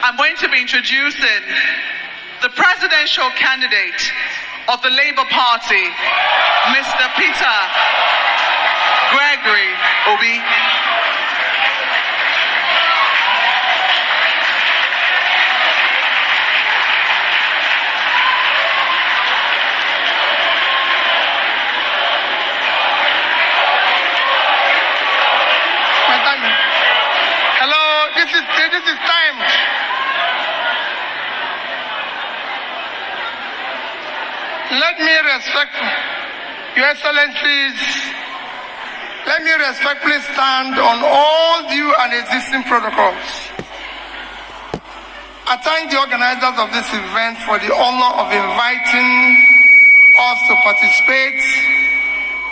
I'm going to be introducing the presidential candidate of the Labour Party, Mr. Peter Obi. Hello, this is time. Let me Your Excellencies, let me respectfully stand on all due and existing protocols. I thank the organizers of this event for the honor of inviting us to participate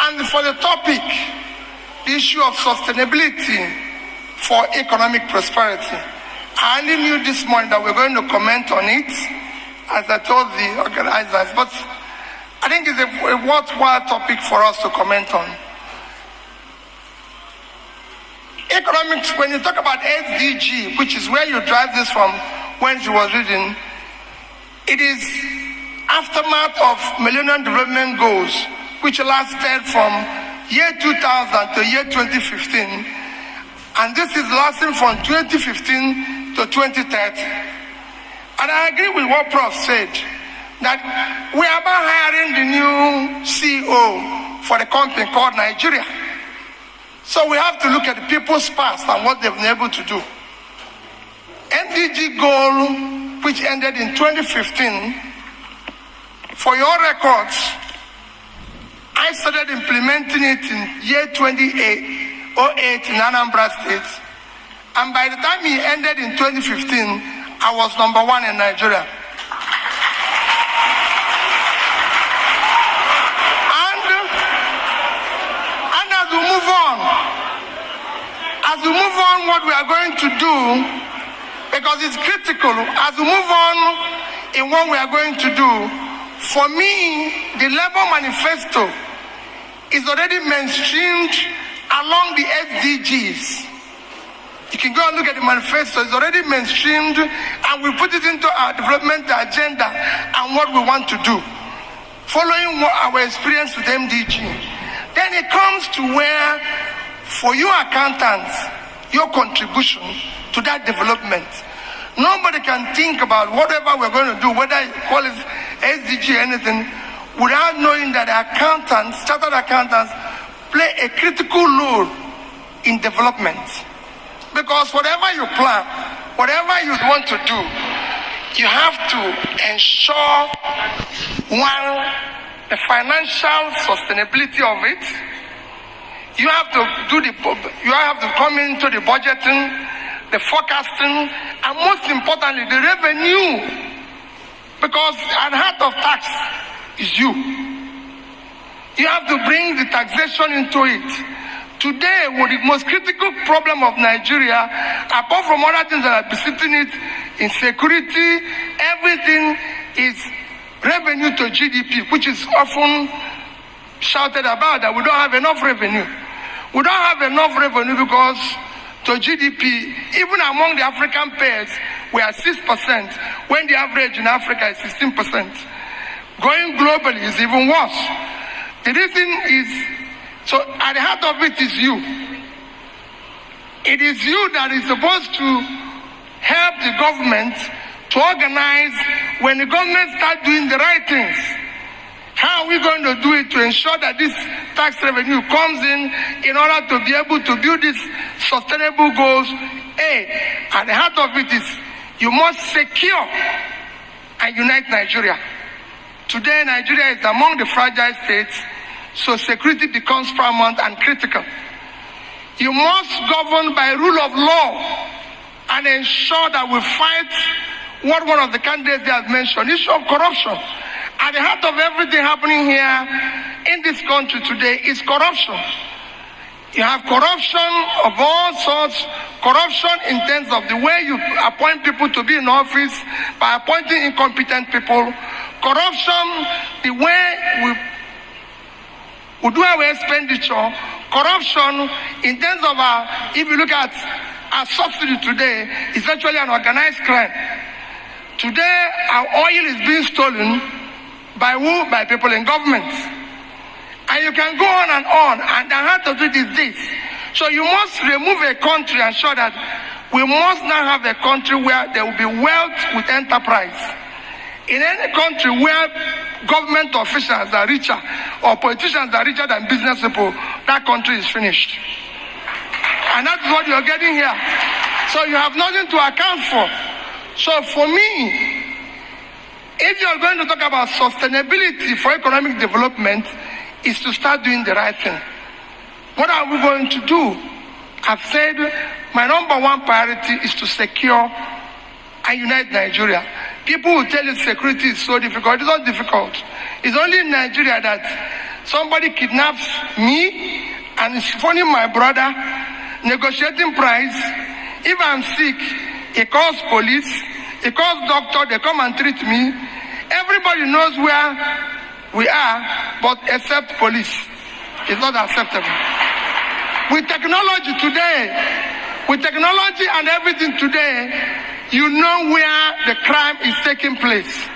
and for the topic, the issue of sustainability for economic prosperity. I only knew this morning that we're going to comment on it, as I told the organizers, but I think it's a worthwhile topic for us to comment on. Economics, when you talk about SDG, which is where you drive this from when she was reading, it is aftermath of Millennium Development Goals, which lasted from year 2000 to year 2015. And this is lasting from 2015 to 2030. And I agree with what Prof said, that we are about hiring the new CEO for the company called Nigeria. So we have to look at the people's past and what they've been able to do. MDG goal, which ended in 2015, for your records, I started implementing it in year 2008 in Anambra State. And by the time it ended in 2015, I was number one in Nigeria. And as we move on, what we are going to do, because it's critical, as we move on in what we are going to do, for me, the Labour Manifesto is already mainstreamed along the SDGs. You can go and look at the manifesto, it's already mainstreamed, and we put it into our development agenda and what we want to do, following our experience with MDG. Then it comes to where, for you accountants, your contribution to that development. Nobody can think about whatever we're going to do, whether you call it SDG or anything, without knowing that accountants, chartered accountants, play a critical role in development. Because whatever you plan, whatever you want to do, you have to ensure, one, the financial sustainability of it. You have to come into the budgeting, the forecasting, and most importantly, the revenue. Because at the heart of tax is you. You have to bring the taxation into it. Today, what the most critical problem of Nigeria, apart from other things that are besetting it, insecurity, everything is revenue to GDP, which is often shouted about that we don't have enough revenue. We don't have enough revenue because to GDP, even among the African pairs, we are 6%, when the average in Africa is 16%. Going globally is even worse. The reason is, so at the heart of it is you. It is you that is supposed to help the government to organize when the government starts doing the right things. How are we going to do it to ensure that this tax revenue comes in order to be able to build these sustainable goals? At the heart of it is you must secure and unite Nigeria. Today, Nigeria is among the fragile states, so security becomes paramount and critical. You must govern by rule of law and ensure that we fight what one of the candidates has mentioned, issue of corruption. At the heart of everything happening here in this country today is corruption. You have corruption of all sorts, corruption in terms of the way you appoint people to be in office, by appointing incompetent people, corruption, the way we do our expenditure, corruption in terms of if you look at as subsidy today is actually an organized crime. Today, our oil is being stolen by who? By people in government. And you can go on, and the heart of it is this. So you must remove a country and show that we must now have a country where there will be wealth with enterprise. In any country where government officials are richer or politicians are richer than business people, that country is finished. And that's what you're getting here. So you have nothing to account for. So for me, if you're going to talk about sustainability for economic development, is to start doing the right thing. What are we going to do? I've said my number one priority is to secure and unite Nigeria. People will tell you security is so difficult. It's not difficult. It's only in Nigeria that somebody kidnaps me and is phoning my brother, negotiating price. If I'm sick, he calls police, he calls doctor, they come and treat me. Everybody knows where we are, but except police. It's not acceptable. With technology and everything today, you know where the crime is taking place.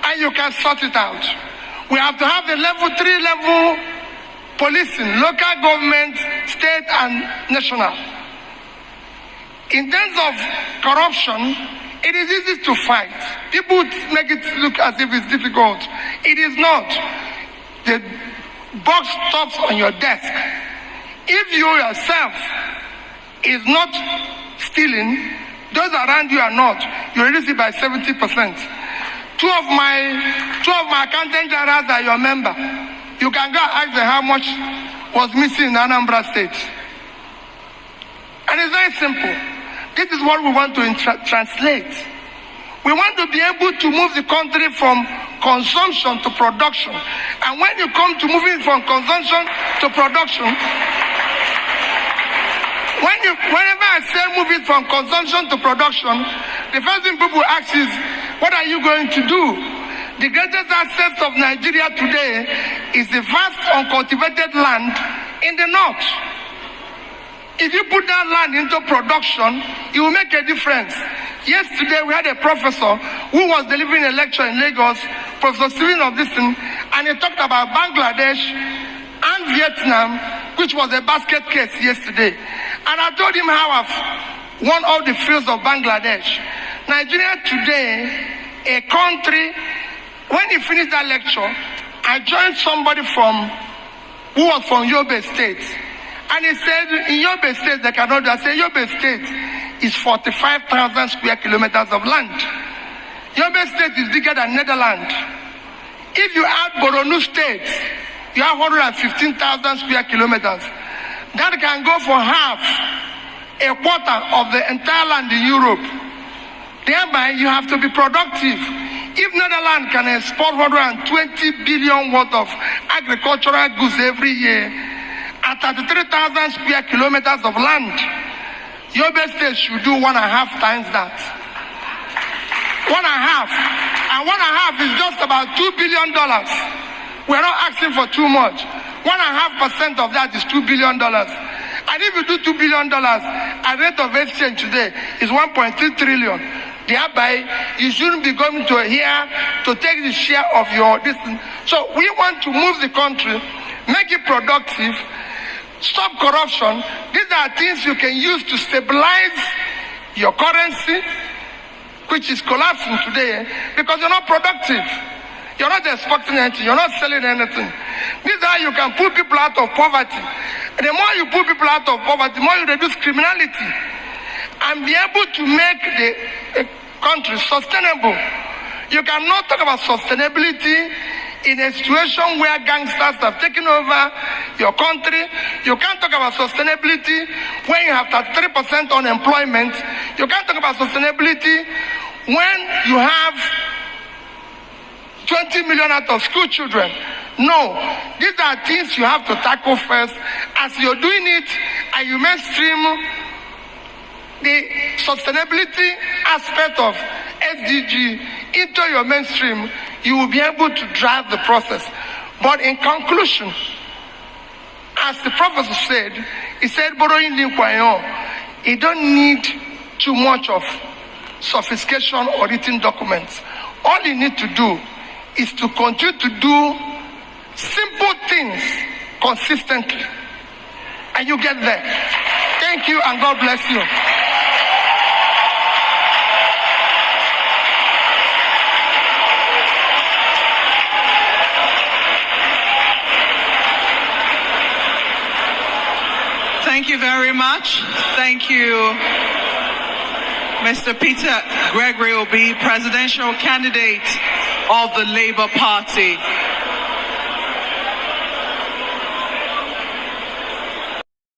And you can sort it out. We have to have the level 3 level policing, local government, state and national. In terms of corruption, it is easy to fight. People make it look as if it's difficult. It is not. The box stops on your desk. If you yourself is not stealing, those around you are not. You reduce it by 70%. Two of my accountant generals are your member. You can go ask them how much was missing in Anambra State. And it's very simple. This is what we want to translate. We want to be able to move the country from consumption to production. And when you come to moving from consumption to production, whenever I say moving from consumption to production, the first thing people ask is, what are you going to do? The greatest assets of Nigeria today is the vast uncultivated land in the north. If you put that land into production, it will make a difference. Yesterday, we had a professor who was delivering a lecture in Lagos, Professor Steven of this thing, and he talked about Bangladesh and Vietnam, which was a basket case yesterday. And I told him how I've won all the fields of Bangladesh. Nigeria today, a country, when he finished that lecture, I joined somebody who was from Yobe State. And he said, in Yobe State, they cannot do that. I said, Yobe State is 45,000 square kilometers of land. Yobe State is bigger than Netherlands. If you add Borno State, you have 115,000 square kilometers. That can go for half, a quarter of the entire land in Europe. Thereby, you have to be productive. If Netherlands can export 120 billion worth of agricultural goods every year, at 33,000 square kilometers of land, Yobe State should do 1.5 times that. 1.5. And 1.5 is just about $2 billion. We're not asking for too much. 1.5% of that is $2 billion. And if you do $2 billion, at rate of exchange today is 1.3 trillion. Thereby, you shouldn't be going to here to take the share of your distance. So we want to move the country, make it productive, stop corruption. These are things you can use to stabilize your currency, which is collapsing today because you're not productive. You're not exporting anything. You're not selling anything. This is how you can pull people out of poverty. And the more you pull people out of poverty, the more you reduce criminality and be able to make the country sustainable. You cannot talk about sustainability in a situation where gangsters have taken over your country. You can't talk about sustainability when you have 33% unemployment. You can't talk about sustainability when you have 20 million out of school children. No, these are things you have to tackle first. As you're doing it and you mainstream the sustainability aspect of SDG into your mainstream, you will be able to drive the process. But in conclusion, as the professor said, he said, borrowing You don't need too much of sophistication or written documents. All you need to do is to continue to do simple things consistently, and you get there. Thank you, and God bless you. Thank you very much. Thank you, Mr. Peter Gregory Obi, presidential candidate of the Labour Party.